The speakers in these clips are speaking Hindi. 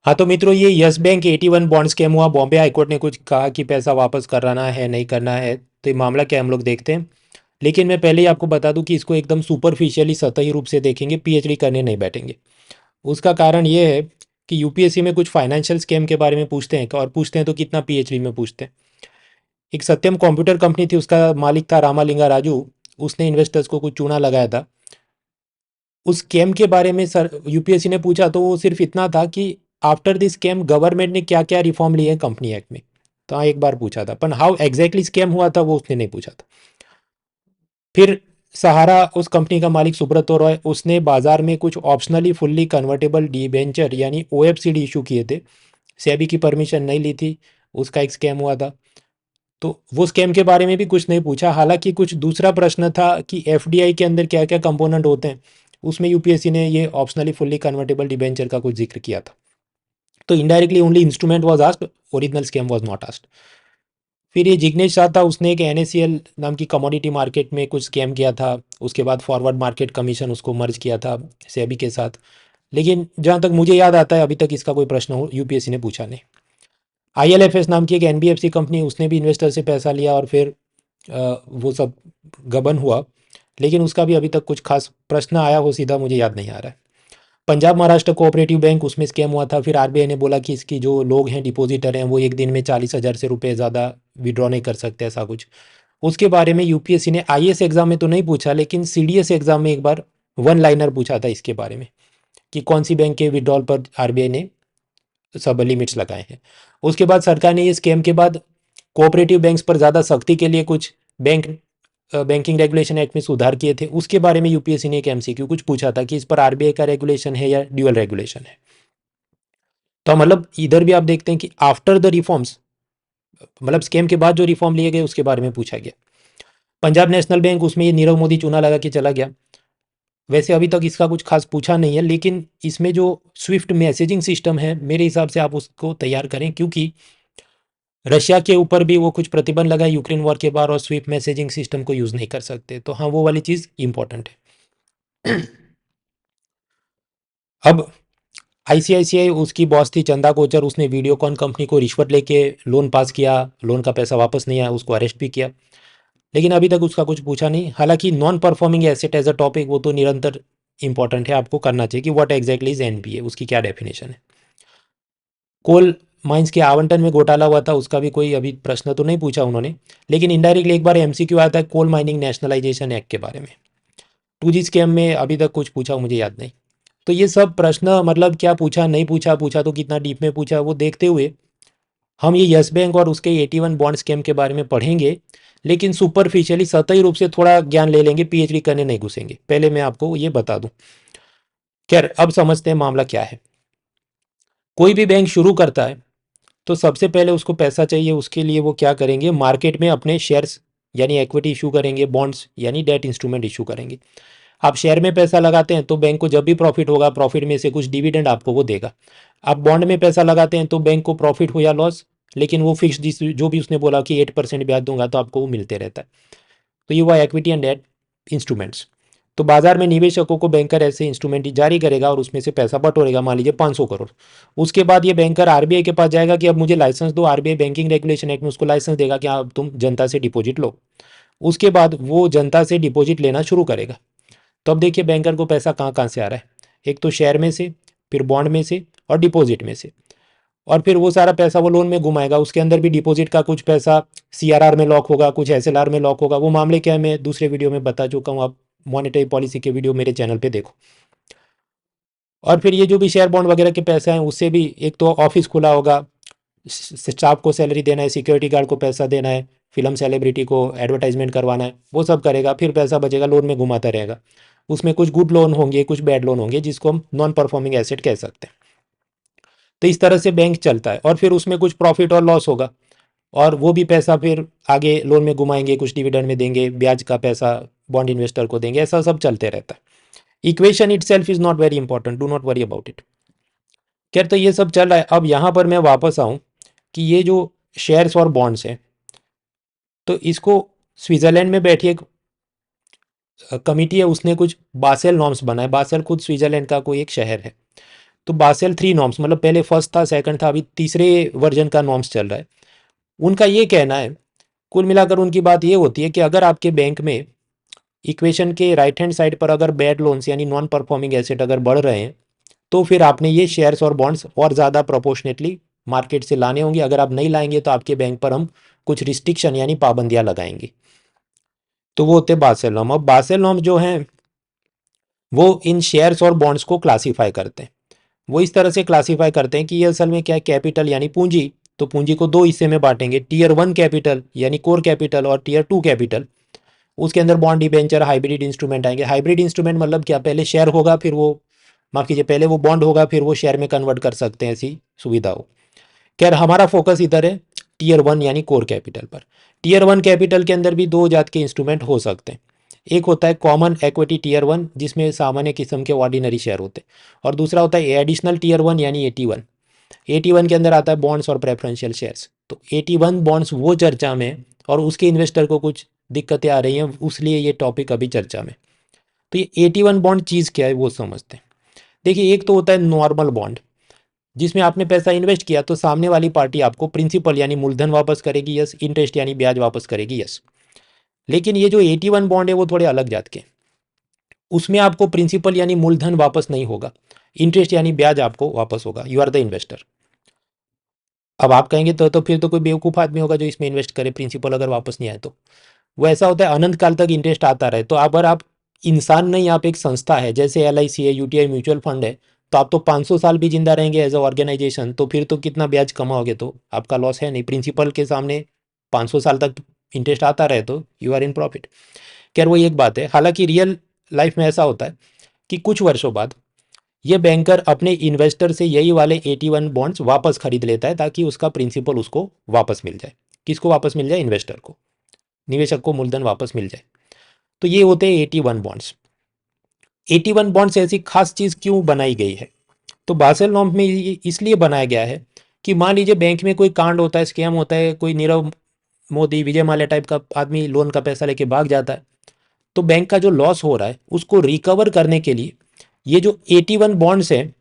हाँ तो मित्रों, ये यस बैंक 81 बॉन्ड स्कैम हुआ। बॉम्बे हाईकोर्ट ने कुछ कहा कि पैसा वापस कराना है नहीं करना है, तो ये मामला क्या है हम लोग देखते हैं। लेकिन मैं पहले ही आपको बता दूं कि इसको एकदम सुपरफिशियली सतही रूप से देखेंगे, पीएचडी करने नहीं बैठेंगे। उसका कारण ये है कि यूपीएससी में कुछ फाइनेंशियल स्कैम के बारे में पूछते हैं, और पूछते हैं तो कितना पीएचडी में पूछते हैं। एक सत्यम कंप्यूटर कंपनी थी, उसका मालिक था रामालिंगा राजू। उसने इन्वेस्टर्स को कुछ चूना लगाया था। उस स्कैम के बारे में सर यूपीएससी ने पूछा तो वो सिर्फ इतना था कि आफ्टर दिस स्कैम गवर्नमेंट ने क्या क्या रिफॉर्म लिए हैं कंपनी एक्ट में। तो हाँ, एक बार पूछा था, पर हाउ एग्जैक्टली स्कैम हुआ था वो उसने नहीं पूछा था। फिर सहारा, उस कंपनी का मालिक सुब्रतो रॉय, उसने बाजार में कुछ ऑप्शनली फुल्ली कन्वर्टेबल डिबेंचर यानी ओएफसीडी इशू किए थे। सेबी की परमिशन नहीं ली थी, उसका एक स्कैम हुआ था। तो वो स्कैम के बारे में भी कुछ नहीं पूछा। हालांकि कुछ दूसरा प्रश्न था कि एफडीआई के अंदर क्या क्या कंपोनेंट होते हैं, उसमें यूपीएससी ने ये ऑप्शनली फुल्ली कन्वर्टेबल डिबेंचर का कुछ जिक्र किया था। तो indirectly only instrument was asked, original scam was not asked. फिर ये जिग्नेश शाह था, उसने एक एनएससीएल नाम की कमोडिटी मार्केट में कुछ स्कैम किया था। उसके बाद फॉरवर्ड मार्केट कमीशन उसको मर्ज किया था सेबी के साथ। लेकिन जहाँ तक मुझे याद आता है अभी तक इसका कोई प्रश्न हो यूपीएससी ने पूछा नहीं। आईएलएफएस नाम की एक एनबीएफसी कंपनी, उसने भी इन्वेस्टर से पैसा लिया और फिर वो सब गबन हुआ। लेकिन उसका भी अभी तक कुछ खास प्रश्न आया हो सीधा मुझे याद नहीं आ रहा है। पंजाब महाराष्ट्र कोऑपरेटिव बैंक, उसमें स्कैम हुआ था। फिर आरबीआई ने बोला कि इसकी जो लोग हैं डिपॉजिटर हैं वो एक दिन में 40,000 से रुपये ज़्यादा विड्रॉ नहीं कर सकते, ऐसा कुछ। उसके बारे में यूपीएससी ने आईएएस एग्जाम में तो नहीं पूछा, लेकिन सीडीएस एग्जाम में एक बार वन लाइनर पूछा था इसके बारे में, कि कौन सी बैंक के विड्रॉल पर आरबीआई ने सब लिमिट्स लगाए हैं। उसके बाद सरकार ने ये स्कैम के बाद कोऑपरेटिव बैंक्स पर ज़्यादा सख्ती के लिए कुछ बैंकिंग रेगुलेशन एक्ट में सुधार किए थे। उसके बारे में यूपीएससी ने एक एमसीक्यू कुछ पूछा था कि इस पर आरबीआई का रेगुलेशन है या ड्यूअल रेगुलेशन है। तो मतलब इधर भी आप देखते हैं कि आफ्टर द रिफॉर्म्स, मतलब स्कैम के बाद जो रिफॉर्म लिए गए उसके बारे में पूछा गया। पंजाब नेशनल बैंक, उसमें ये नीरव मोदी चूना लगा के चला गया। वैसे अभी तक इसका कुछ खास पूछा नहीं है, लेकिन इसमें जो स्विफ्ट मैसेजिंग सिस्टम है मेरे हिसाब से आप उसको तैयार करें, क्योंकि रशिया के ऊपर भी वो कुछ प्रतिबंध लगा यूक्रेन वॉर के बाद, और स्विफ्ट मैसेजिंग सिस्टम को यूज़ नहीं कर सकते। तो हाँ, वो वाली चीज़ इंपॉर्टेंट है। अब आईसीआईसीआई, उसकी बॉस थी चंदा कोचर, उसने वीडियोकॉन कंपनी को रिश्वत लेके लोन पास किया। लोन का पैसा वापस नहीं आया, उसको अरेस्ट भी किया। लेकिन अभी तक उसका कुछ पूछा नहीं। हालांकि non performing asset as a topic वो तो निरंतर इंपॉर्टेंट है, आपको करना चाहिए कि व्हाट एग्जैक्टली इज एनपीए, उसकी क्या डेफिनेशन है। कोल माइंस के आवंटन में घोटाला हुआ था, उसका भी कोई अभी प्रश्न तो नहीं पूछा उन्होंने। लेकिन इनडायरेक्टली एक बार एमसीक्यू आया था कोल माइनिंग नेशनलाइजेशन एक्ट के बारे में। 2G स्कैम में अभी तक कुछ पूछा मुझे याद नहीं। तो ये सब प्रश्न, मतलब क्या पूछा नहीं पूछा, पूछा तो कितना डीप में पूछा, वो देखते हुए हम ये यस बैंक और उसके 81 बॉन्ड स्कैम के बारे में पढ़ेंगे। लेकिन सुपरफिशियली सतही रूप से थोड़ा ज्ञान ले लेंगे, पीएचडी करने नहीं घुसेंगे। पहले मैं आपको ये बता दूं। खैर, अब समझते हैं मामला क्या है। कोई भी बैंक शुरू करता है तो सबसे पहले उसको पैसा चाहिए। उसके लिए वो क्या करेंगे, मार्केट में अपने शेयर्स यानी इक्विटी इशू करेंगे, बॉन्ड्स यानी डेट इंस्ट्रूमेंट इशू करेंगे। आप शेयर में पैसा लगाते हैं तो बैंक को जब भी प्रॉफिट होगा, प्रॉफिट में से कुछ डिविडेंड आपको वो देगा। आप बॉन्ड में पैसा लगाते हैं तो बैंक को प्रॉफिट हो या लॉस, लेकिन वो फिक्स जो भी उसने बोला कि 8% ब्याज दूंगा तो आपको वो मिलते रहता है। तो ये हुआ इक्विटी एंड डेट इंस्ट्रूमेंट्स। तो बाजार में निवेशकों को बैंकर ऐसे इंस्ट्रूमेंट जारी करेगा और उसमें से पैसा बटोरेगा, मान लीजिए 500 करोड़। उसके बाद ये बैंकर आरबीआई के पास जाएगा कि अब मुझे लाइसेंस दो। आरबीआई बैंकिंग रेगुलेशन एक्ट में उसको लाइसेंस देगा कि अब तुम जनता से डिपॉजिट लो। उसके बाद वो जनता से डिपॉजिट लेना शुरू करेगा। तो अब देखिए बैंकर को पैसा कहाँ कहाँ से आ रहा है। एक तो शेयर में से, फिर बॉन्ड में से, और डिपॉजिट में से। और फिर वो सारा पैसा वो लोन में घुमाएगा। उसके अंदर भी डिपॉजिट का कुछ पैसा सीआरआर में लॉक होगा, कुछ एसएलआर में लॉक होगा। वो मामले क्या है मैं दूसरे वीडियो में बता चुका हूँ, आप मॉनेटरी पॉलिसी के वीडियो मेरे चैनल पे देखो। और फिर ये जो भी शेयर बॉन्ड वगैरह के पैसे हैं उससे भी एक तो ऑफिस खुला होगा, स्टाफ को सैलरी देना है, सिक्योरिटी गार्ड को पैसा देना है, फिल्म सेलिब्रिटी को एडवर्टाइजमेंट करवाना है, वो सब करेगा। फिर पैसा बचेगा, लोन में घुमाता रहेगा। उसमें कुछ गुड लोन होंगे, कुछ बैड लोन होंगे, जिसको हम नॉन परफॉर्मिंग एसेट कह सकते हैं। तो इस तरह से बैंक चलता है। और फिर उसमें कुछ प्रॉफिट और लॉस होगा, और वो भी पैसा फिर आगे लोन में घुमाएंगे, कुछ डिविडेंड में देंगे, ब्याज का पैसा बॉन्ड इन्वेस्टर को देंगे। ऐसा सब चलते रहता है। Equation it self is not very important, do not worry about it. खैर, तो ये सब चल रहा है। अब यहाँ पर मैं वापस आऊँ कि ये जो शेयर्स और बॉन्ड्स हैं, तो इसको स्विट्ज़रलैंड में बैठी एक कमिटी है, उसने कुछ बासेल नॉर्म्स बनाए। बासेल खुद स्विट्ज़रलैंड का कोई एक शहर है। तो बासेल 3 नॉर्म्स, मतलब पहले फर्स्ट था, सेकंड था, अभी तीसरे वर्जन का नॉर्म्स चल रहा है। उनका ये कहना है, कुल मिलाकर उनकी बात ये होती है कि अगर आपके बैंक में इक्वेशन के राइट हैंड साइड पर अगर बैड लोन्स यानी नॉन परफॉर्मिंग एसेट अगर बढ़ रहे हैं, तो फिर आपने ये शेयर्स और बॉन्ड्स और ज़्यादा प्रोपोर्शनेटली मार्केट से लाने होंगे। अगर आप नहीं लाएंगे तो आपके बैंक पर हम कुछ रिस्ट्रिक्शन यानी पाबंदियां लगाएंगे। तो वो होते बासेल नॉर्म। अब बासेल नॉर्म जो हैं वो इन शेयर्स और बॉन्ड्स को क्लासीफाई करते हैं। वो इस तरह से क्लासीफाई करते हैं कि ये असल में क्या है, कैपिटल यानी पूंजी। तो पूंजी को दो हिस्से में बांटेंगे, टीयर 1 कैपिटल यानी कोर कैपिटल और टीयर 2 कैपिटल। उसके अंदर बॉन्ड, डिबेंचर, हाइब्रिड इंस्ट्रूमेंट आएंगे। हाइब्रिड इंस्ट्रूमेंट मतलब क्या, पहले शेयर होगा फिर वो, माफ कीजिए, पहले वो बॉन्ड होगा फिर वो शेयर में कन्वर्ट कर सकते हैं, ऐसी सुविधा हो। खैर हमारा फोकस इधर है टीयर 1 यानी कोर कैपिटल पर। टीयर 1 कैपिटल के अंदर भी दो जात के इंस्ट्रूमेंट हो सकते हैं। एक होता है कॉमन इक्विटी टीयर 1, जिसमें सामान्य किस्म के ऑर्डिनरी शेयर होते हैं, और दूसरा होता है एडिशनल टीयर 1 यानी 81। 81 के अंदर आता है बॉन्ड्स और प्रेफरेंशियल शेयर्स। तो 81 बॉन्ड्स वो चर्चा में है, और उसके इन्वेस्टर को कुछ दिक्कतें आ रही हैं, उसलिए ये टॉपिक अभी चर्चा में। तो ये 81 बॉन्ड चीज़ क्या है वो समझते हैं। देखिए, एक तो होता है नॉर्मल बॉन्ड, जिसमें आपने पैसा इन्वेस्ट किया तो सामने वाली पार्टी आपको प्रिंसिपल यानी मूलधन वापस करेगी, यस, इंटरेस्ट यानी ब्याज वापस करेगी, यस। लेकिन ये जो 81 बॉन्ड है वो थोड़े अलग जात के। उसमें आपको प्रिंसिपल यानी मूलधन वापस नहीं होगा, इंटरेस्ट यानी ब्याज आपको वापस होगा। You are the investor. अब आप कहेंगे तो फिर तो कोई बेवकूफ़ आदमी होगा जो इसमें इन्वेस्ट करे, प्रिंसिपल अगर वापस नहीं आए तो। वो ऐसा होता है अनंत काल तक इंटरेस्ट आता रहे। तो अगर आप इंसान नहीं, आप एक संस्था है, जैसे LIC है, UTI म्यूचुअल फंड है, तो आप तो 500 साल भी जिंदा रहेंगे एज अ ऑर्गेनाइजेशन, तो फिर तो कितना ब्याज कमाओगे, तो आपका लॉस है नहीं। प्रिंसिपल के सामने 500 साल तक इंटरेस्ट आता रहे तो यू आर इन प्रॉफिट। खैर वो एक बात है। हालांकि रियल लाइफ में ऐसा होता है कि कुछ वर्षों बाद ये बैंकर अपने इन्वेस्टर से यही वाले 81 बॉन्ड्स वापस खरीद लेता है, ताकि उसका प्रिंसिपल उसको वापस मिल जाए। किसको वापस मिल जाए? इन्वेस्टर को, निवेशक को मूलधन वापस मिल जाए। तो ये होते हैं 81 बॉन्ड्स। 81 बॉन्ड्स ऐसी खास चीज़ क्यों बनाई गई है? तो बासेल नॉर्म में ये इसलिए बनाया गया है कि मान लीजिए बैंक में कोई कांड होता है, स्कैम होता है, कोई नीरव मोदी, विजय माल्या टाइप का आदमी लोन का पैसा लेके भाग जाता है, तो बैंक का जो लॉस हो रहा है उसको रिकवर करने के लिए ये जो 81 बॉन्ड्स हैं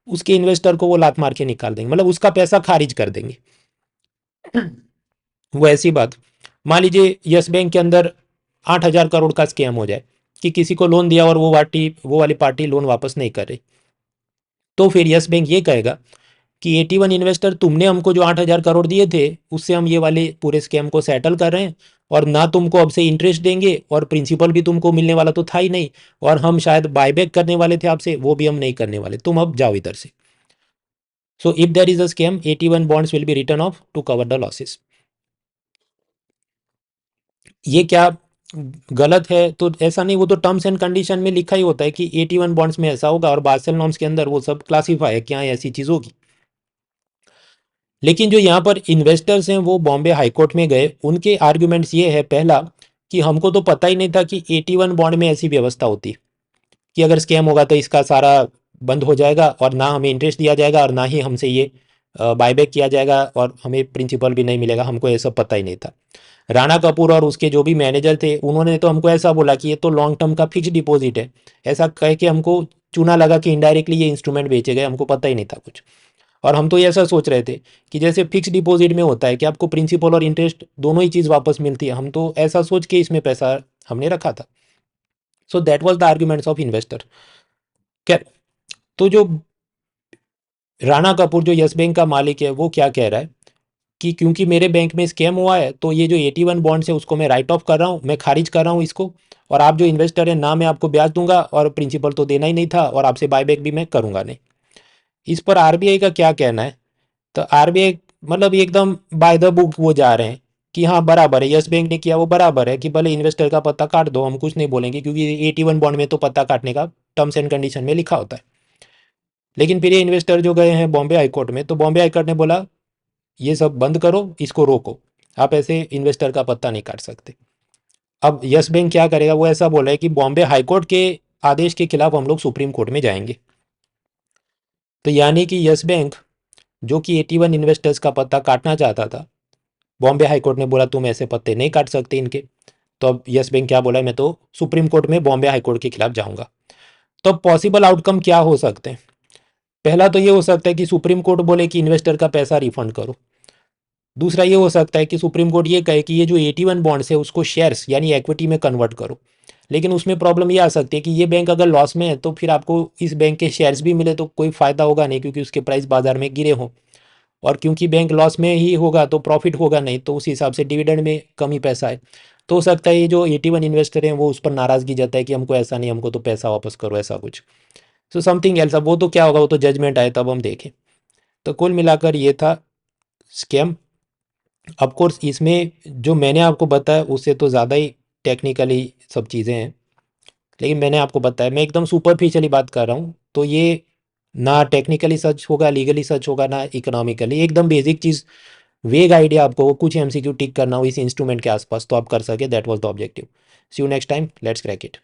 उसके इन्वेस्टर को वो लात मार के निकाल देंगे, मतलब उसका पैसा खारिज कर देंगे। वो ऐसी बात, मान लीजिए यस बैंक के अंदर 8,000 करोड़ का स्कैम हो जाए कि किसी को लोन दिया और वो वाली पार्टी लोन वापस नहीं कर रही, तो फिर यस बैंक ये कहेगा कि 81 इन्वेस्टर, तुमने हमको जो 8,000 करोड़ दिए थे उससे हम ये वाले पूरे स्कैम को सेटल कर रहे हैं, और ना तुमको अब से इंटरेस्ट देंगे, और प्रिंसिपल भी तुमको मिलने वाला तो था ही नहीं, और हम शायद बायबैक करने वाले थे आपसे, वो भी हम नहीं करने वाले, तुम अब जाओ इधर से। So if there is a scam, 81 bonds will be written off to cover the losses. ये क्या गलत है? तो ऐसा नहीं, वो तो टर्म्स एंड कंडीशन में लिखा ही होता है कि 81 बॉन्ड्स में ऐसा होगा, और बासेल नॉर्म्स के अंदर वो सब क्लासीफाई है क्या ऐसी चीज होगी। लेकिन जो यहाँ पर इन्वेस्टर्स हैं वो बॉम्बे हाईकोर्ट में गए, उनके आर्ग्यूमेंट्स ये है, पहला कि हमको तो पता ही नहीं था कि 81 बॉन्ड में ऐसी व्यवस्था होती कि अगर स्कैम होगा तो इसका सारा बंद हो जाएगा, और ना हमें इंटरेस्ट दिया जाएगा, और ना ही हमसे ये बायबैक किया जाएगा, और हमें प्रिंसिपल भी नहीं मिलेगा। हमको ये सब पता ही नहीं था। राणा कपूर और उसके जो भी मैनेजर थे उन्होंने तो हमको ऐसा बोला कि ये तो लॉन्ग टर्म का फिक्स डिपॉजिट है, ऐसा कह के हमको चूना लगा कि इनडायरेक्टली ये इंस्ट्रूमेंट बेचे गए, हमको पता ही नहीं था कुछ। और हम तो ये ऐसा सोच रहे थे कि जैसे फिक्स डिपॉजिट में होता है कि आपको प्रिंसिपल और इंटरेस्ट दोनों ही चीज़ वापस मिलती है, हम तो ऐसा सोच के इसमें पैसा हमने रखा था। So that was the arguments of investor. खैर, तो जो राणा कपूर जो यस बैंक का मालिक है वो क्या कह रहा है कि क्योंकि मेरे बैंक में स्कैम हुआ है तो ये जो 81 बॉन्ड्स है उसको मैं राइट ऑफ कर रहा हूँ, मैं खारिज कर रहा हूँ इसको, और आप जो इन्वेस्टर है ना मैं आपको ब्याज दूंगा, और प्रिंसिपल तो देना ही नहीं था, और आपसे बायबैक भी मैं करूंगा नहीं। इस पर RBI का क्या कहना है? तो RBI मतलब एकदम बाय द बुक वो जा रहे हैं कि हाँ बराबर है, यस बैंक ने किया वो बराबर है, कि भले इन्वेस्टर का पत्ता काट दो, हम कुछ नहीं बोलेंगे, क्योंकि 81 बॉन्ड में तो पत्ता काटने का टर्म्स एंड कंडीशन में लिखा होता है। लेकिन फिर ये इन्वेस्टर जो गए हैं बॉम्बे हाईकोर्ट में, तो बॉम्बे हाईकोर्ट ने बोला ये सब बंद करो, इसको रोको, आप ऐसे इन्वेस्टर का पत्ता नहीं काट सकते। अब यस बैंक क्या करेगा? वो ऐसा बोला है कि बॉम्बे हाईकोर्ट के आदेश के खिलाफ हम लोग सुप्रीम कोर्ट में जाएंगे। तो यानी कि यस बैंक जो कि 81 इन्वेस्टर्स का पत्ता काटना चाहता था, बॉम्बे हाईकोर्ट ने बोला तुम ऐसे पत्ते नहीं काट सकते इनके। तो अब यस बैंक क्या बोला है, मैं तो सुप्रीम कोर्ट में बॉम्बे हाईकोर्ट के खिलाफ जाऊंगा। तो अब पॉसिबल आउटकम क्या हो सकते हैं? पहला तो ये हो सकता है कि सुप्रीम कोर्ट बोले कि इन्वेस्टर का पैसा रिफंड करो। दूसरा ये हो सकता है कि सुप्रीम कोर्ट ये कहे कि ये जो 81 बॉन्ड्स है उसको शेयर्स यानी इक्विटी में कन्वर्ट करो। लेकिन उसमें प्रॉब्लम ये आ सकती है कि ये बैंक अगर लॉस में है तो फिर आपको इस बैंक के शेयर्स भी मिले तो कोई फ़ायदा होगा नहीं, क्योंकि उसके प्राइस बाजार में गिरे हों। और क्योंकि बैंक लॉस में ही होगा तो प्रॉफिट होगा नहीं, तो उस हिसाब से डिविडेंड में कम ही पैसा है। तो हो सकता है ये जो 81 इन्वेस्टर हैं वो उस पर नाराज़गी जताए कि हमको ऐसा नहीं, हमको तो पैसा वापस करो, ऐसा कुछ। So something else. अब वो तो क्या होगा, वो तो जजमेंट आए तब हम देखें। तो कुल मिलाकर ये था स्कैम। ऑफ कोर्स इसमें जो मैंने आपको बताया उससे तो ज़्यादा ही टेक्निकली सब चीज़ें हैं, लेकिन मैंने आपको बताया, मैं एकदम सुपरफिशियली बात कर रहा हूँ। तो ये ना टेक्निकली सच होगा, लीगली सच होगा, ना इकोनॉमिकली, एकदम बेसिक चीज़, वेग आइडिया आपको कुछ एमसीक्यू टिक करना हो इस इंस्ट्रूमेंट के आसपास तो आप कर सके। That was the objective. See you next time, let's crack it.